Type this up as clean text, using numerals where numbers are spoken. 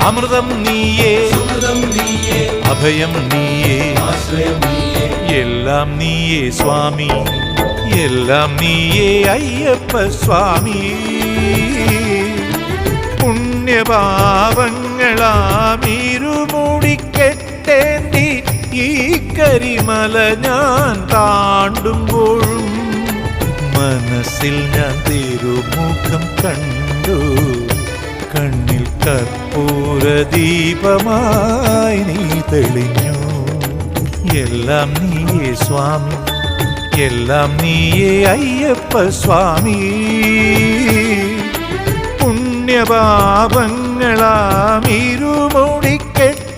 അമൃതം നീയേ, അഭയം നീയേ, എല്ലാം നീയേ സ്വാമി, എല്ലാം നീയേ അയ്യപ്പ സ്വാമി. പുണ്യപാവങ്ങളാമീരുമൂടിക്കെട്ടേന്തി ഈ കരിമല ഞാൻ താണ്ടുമ്പോഴും മനസ്സിൽ ഞാൻ തിരുമുഖം കണ്ടു. കണ്ണിൽ കർപ്പൂര ദീപമായി നീ തെളിഞ്ഞു. എല്ലാം നീയേ സ്വാമി, എല്ലാം നീയേ അയ്യപ്പ സ്വാമി. പുണ്യപാപങ്ങളാമീരുമൂടിക്കെട്ടേന്തി